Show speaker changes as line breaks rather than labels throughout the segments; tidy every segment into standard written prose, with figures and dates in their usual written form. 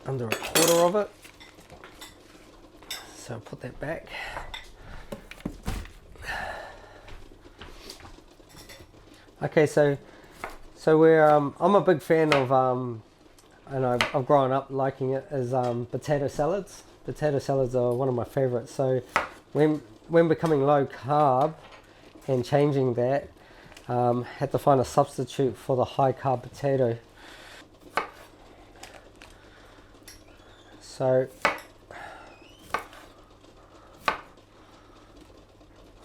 under 1/4 of it. So put that back. Okay, so we're I'm a big fan of and I've grown up liking it, is potato salads. Potato salads are one of my favorites. So when becoming low carb and changing that, had to find a substitute for the high carb potato. So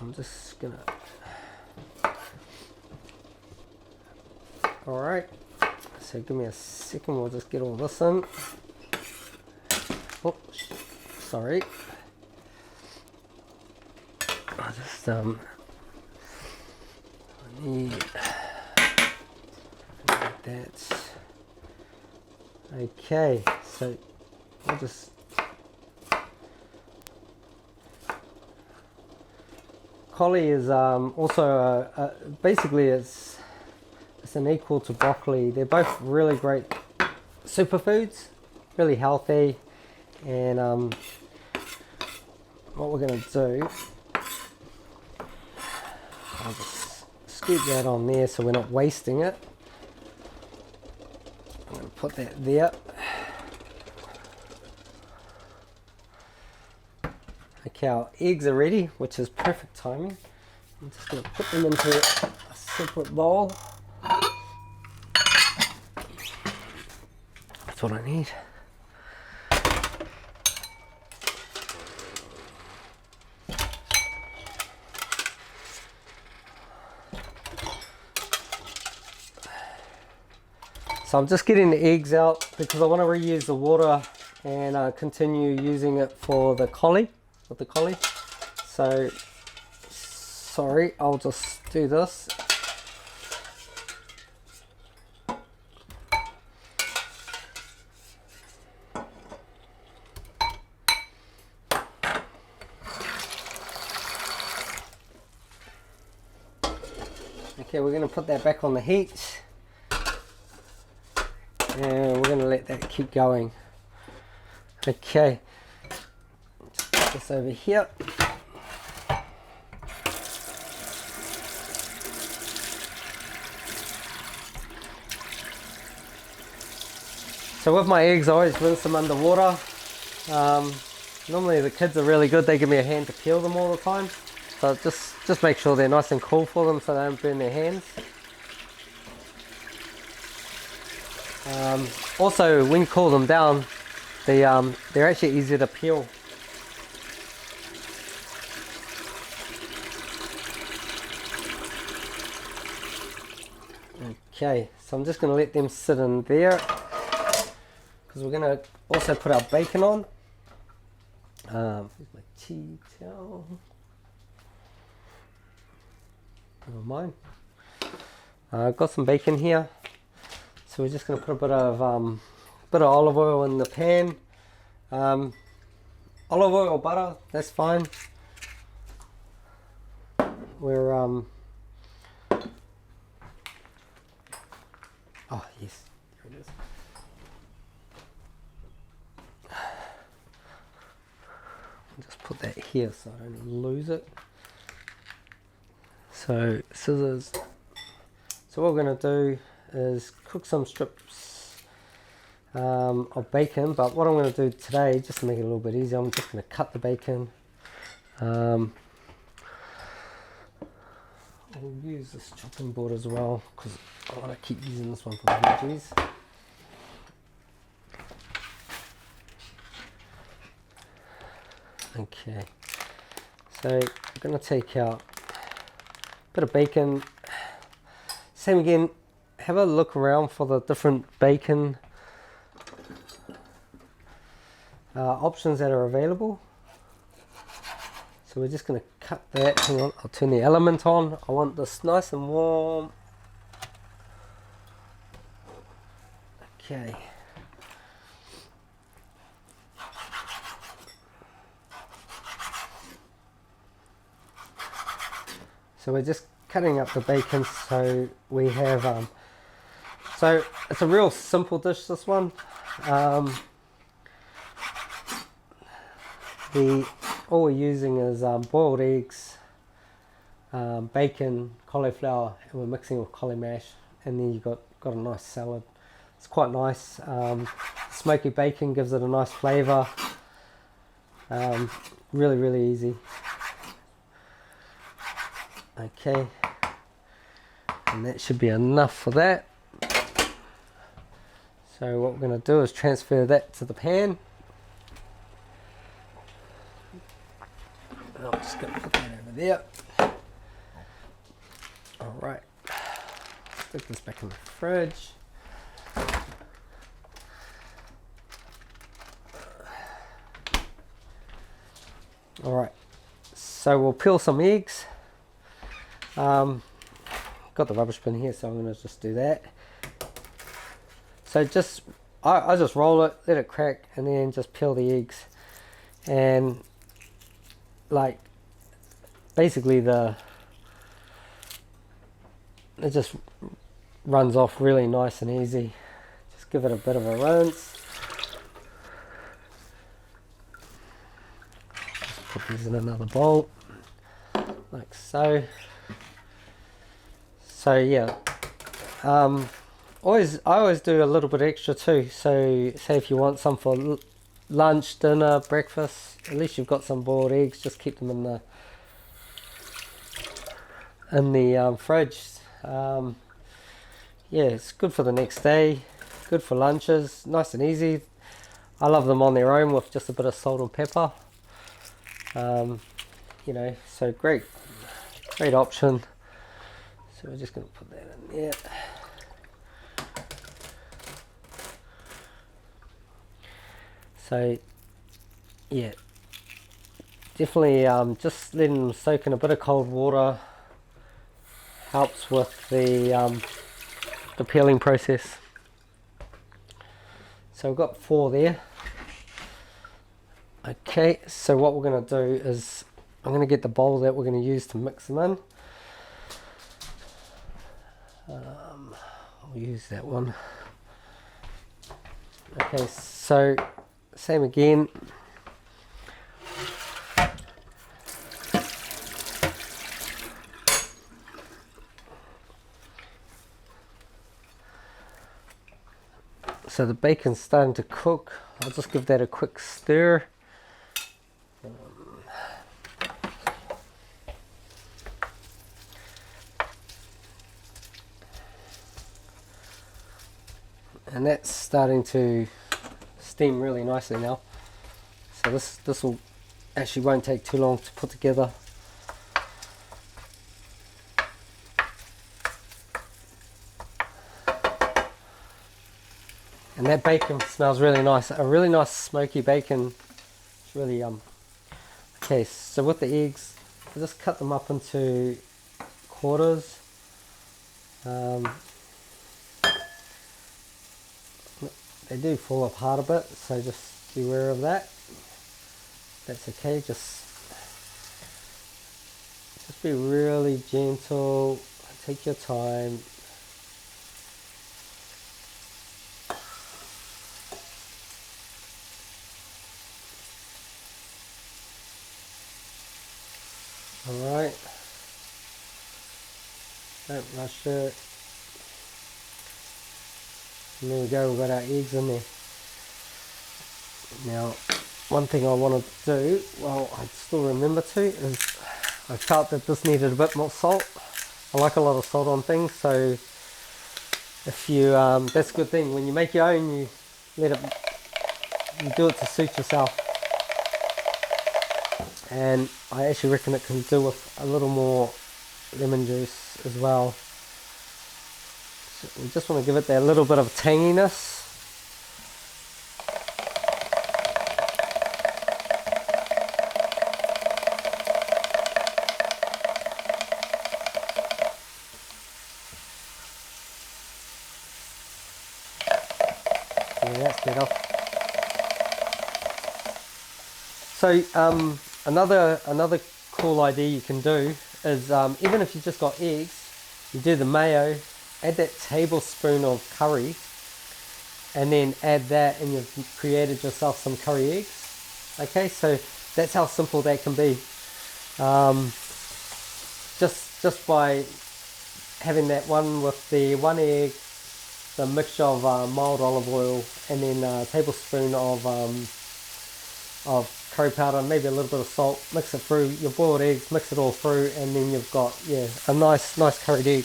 I'm just gonna, all right, so give me a second, we'll just get all this in. Oh, sorry. I just I need that. Okay, so we'll just Cauli is also basically it's an equal to broccoli. They're both really great superfoods, really healthy, and what we're going to do, I'll just scoop that on there so we're not wasting it. I'm going to put that there. Okay, our eggs are ready, which is perfect timing. I'm just going to put them into a separate bowl. That's what I need. So I'm just getting the eggs out because I want to reuse the water and continue using it for the cauli, with the cauli. So, sorry, I'll just do this. Okay, we're going to put that back on the heat. And we're going to let that keep going. Okay, just put this over here. So with my eggs, I always rinse them under water. Normally the kids are really good, they give me a hand to peel them all the time. So just make sure they're nice and cool for them so they don't burn their hands. Also, when you cool them down, they're actually easier to peel. Okay, so I'm just going to let them sit in there because we're going to also put our bacon on. Here's my tea towel. Never mind. I've got some bacon here. So we're just going to put a bit of olive oil in the pan. Olive oil or butter, that's fine. We're oh yes, there it is. I'll just put that here so I don't lose it. So scissors. So what we're going to do is cook some strips of bacon, but what I'm going to do today, just to make it a little bit easier, I'm just going to cut the bacon. I'll use this chopping board as well because I want to keep using this one for the veggies. Okay, so I'm going to take out a bit of bacon. Same again, have a look around for the different bacon options that are available. So we're just going to cut that. Hang on, I'll turn the element on. I want this nice and warm. Okay. So we're just cutting up the bacon so we have so it's a real simple dish, this one. all we're using is boiled eggs, bacon, cauliflower, and we're mixing with cauli mash, and then you got a nice salad. It's quite nice. Smoky bacon gives it a nice flavour. Really easy. Okay, and that should be enough for that. So what we're going to do is transfer that to the pan. I'm just going to put that over there. Alright, stick this back in the fridge. Alright, so we'll peel some eggs. Got the rubbish bin here, so I'm going to just do that. So I just roll it, let it crack, and then just peel the eggs. And like basically it just runs off really nice and easy. Just give it a bit of a rinse. Just put these in another bowl, like so. So yeah, I always do a little bit extra too. So say if you want some for lunch, dinner, breakfast, at least you've got some boiled eggs. Just keep them in the fridge. Yeah, it's good for the next day, good for lunches, nice and easy. I love them on their own with just a bit of salt and pepper. You know, so great option. So we're just going to put that in there. So yeah, definitely just letting them soak in a bit of cold water helps with the peeling process. So we've got 4 there. Okay, so what we're going to do is I'm going to get the bowl that we're going to use to mix them in. I'll use that one. Okay, so same again. So the bacon's starting to cook. I'll just give that a quick stir. And that's starting to steam really nicely now. So this will actually won't take too long to put together. And that bacon smells really nice. A really nice smoky bacon. It's really yum. Okay, so with the eggs, I just cut them up into quarters. They do fall apart a bit, so just be aware of that. That's okay, just be really gentle, take your time. Alright, don't rush it. And there we go, we've got our eggs in there. Now, one thing I want to do, well, I still remember to, is I felt that this needed a bit more salt. I like a lot of salt on things, so if you, that's a good thing. When you make your own, you do it to suit yourself. And I actually reckon it can do with a little more lemon juice as well. So we just want to give it that little bit of tanginess. Yeah, that's better. So another cool idea you can do is even if you just got eggs, you do the mayo, add that tablespoon of curry, and then add that, and you've created yourself some curry eggs. Okay, so that's how simple that can be. Just by having that one with the 1 egg, the mixture of mild olive oil, and then a tablespoon of curry powder, maybe a little bit of salt. Mix it through your boiled eggs, mix it all through, and then you've got a nice curried egg.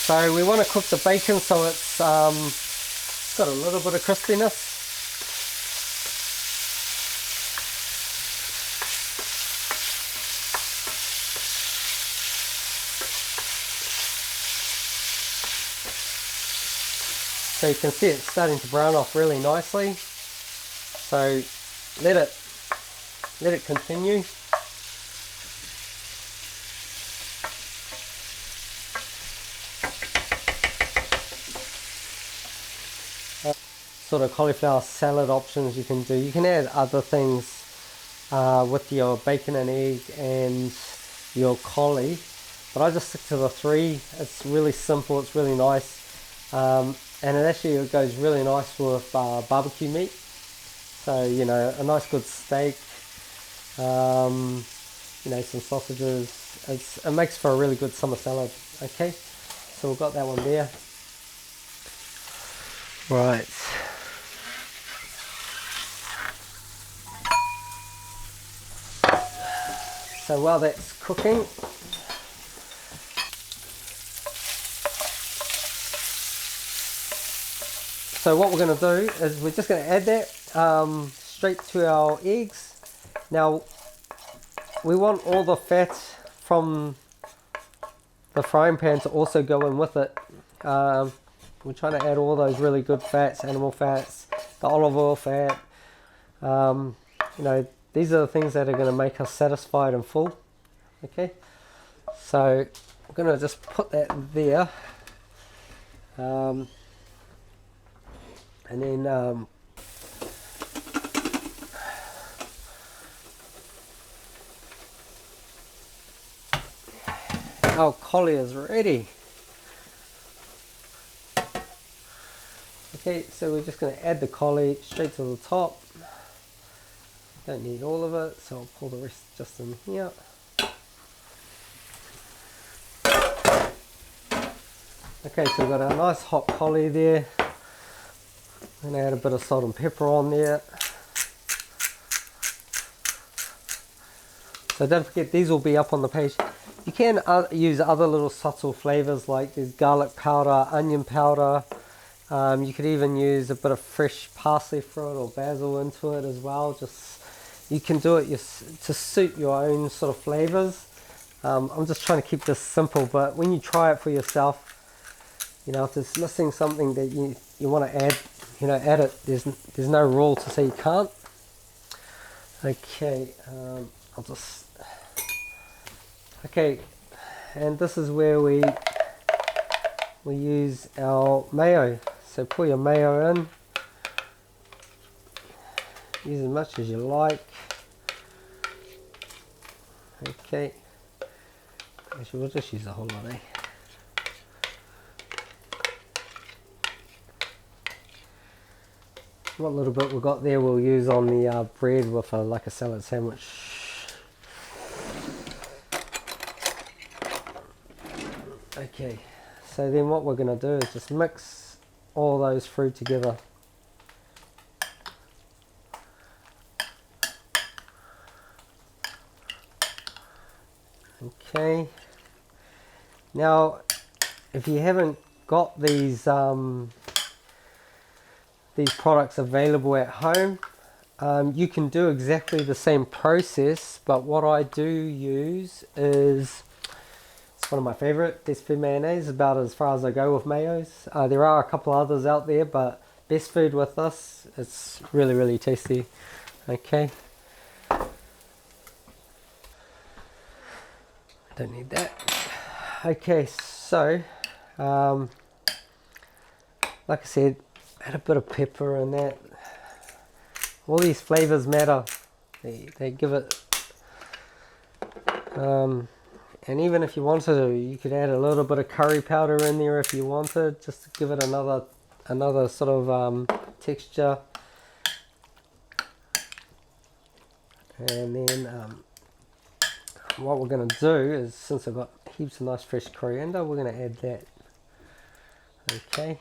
So we want to cook the bacon so it's got a little bit of crispiness. So you can see it's starting to brown off really nicely. So let it continue. Sort of cauliflower salad options you can do. You can add other things with your bacon and egg and your cauli, but I just stick to the 3. It's really simple, it's really nice. And it actually goes really nice with barbecue meat. So, you know, a nice good steak, you know, some sausages. It makes for a really good summer salad. Okay, so we've got that one there. Right. So while that's cooking, so what we're going to do is we're just going to add that straight to our eggs. Now we want all the fat from the frying pan to also go in with it. We're trying to add all those really good fats, animal fats, the olive oil fat. You know, these are the things that are going to make us satisfied and full. Okay, so I'm going to just put that there. And then our cauli is ready. Okay, so we're just going to add the cauli straight to the top. Don't need all of it, so I'll pull the rest just in here. Okay, so we've got a nice hot cauli there. I'm going to add a bit of salt and pepper on there. So don't forget, these will be up on the page. You can use other little subtle flavors like there's garlic powder, onion powder. You could even use a bit of fresh parsley for it or basil into it as well. Just you can do it to suit your own sort of flavors. I'm just trying to keep this simple, but when you try it for yourself, you know, if there's missing something that you want to add, you know, add it. There's no rule to say you can't. Okay, I'll just. Okay, and this is where we use our mayo. So pour your mayo in. Use as much as you like. Okay. Actually, we'll just use a whole lot, eh? What little bit we've got there we'll use on the bread with like a salad sandwich. Okay, so then what we're going to do is just mix all those through together. Okay, now if you haven't got these products available at home, you can do exactly the same process, but what I do use is, it's one of my favorite, Best Food mayonnaise, about as far as I go with mayos. There are a couple others out there, but Best Food with this, it's really, really tasty. Okay, don't need that. Okay, so like I said, add a bit of pepper in that. All these flavors matter. They give it. And even if you wanted to, you could add a little bit of curry powder in there if you wanted, just to give it another sort of texture. And then what we're going to do is, since I've got heaps of nice fresh coriander, we're going to add that. Okay,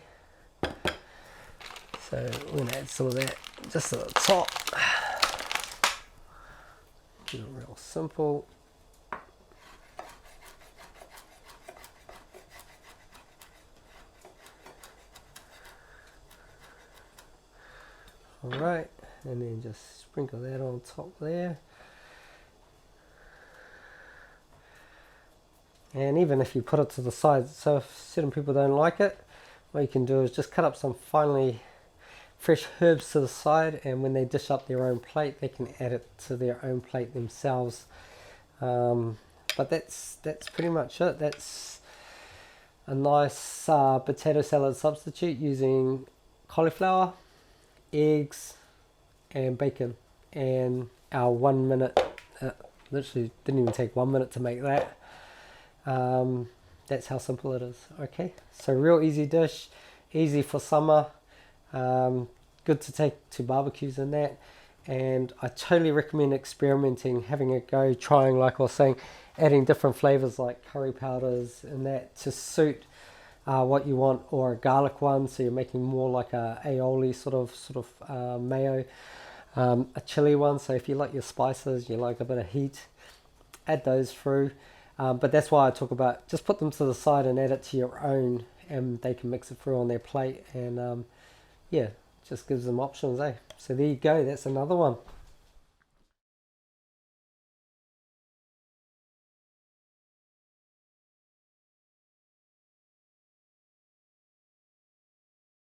so we're going to add some of that just at the top. Keep it real simple. Alright, and then just sprinkle that on top there. And even if you put it to the side, so if certain people don't like it, what you can do is just cut up some finely fresh herbs to the side, and when they dish up their own plate, they can add it to their own plate themselves. But that's pretty much it. That's a nice potato salad substitute using cauliflower, eggs and bacon, and our 1 minute, literally didn't even take 1 minute to make that. That's how simple it is. Okay, so real easy dish, easy for summer, good to take to barbecues and that. And I totally recommend experimenting, having a go, trying, like I was saying, adding different flavors like curry powders and that to suit what you want, or a garlic one, so you're making more like a aioli sort of mayo, a chili one, so if you like your spices, you like a bit of heat, add those through. But that's why I talk about just put them to the side and add it to your own, and they can mix it through on their plate, and yeah, just gives them options, eh? So there you go, that's another one.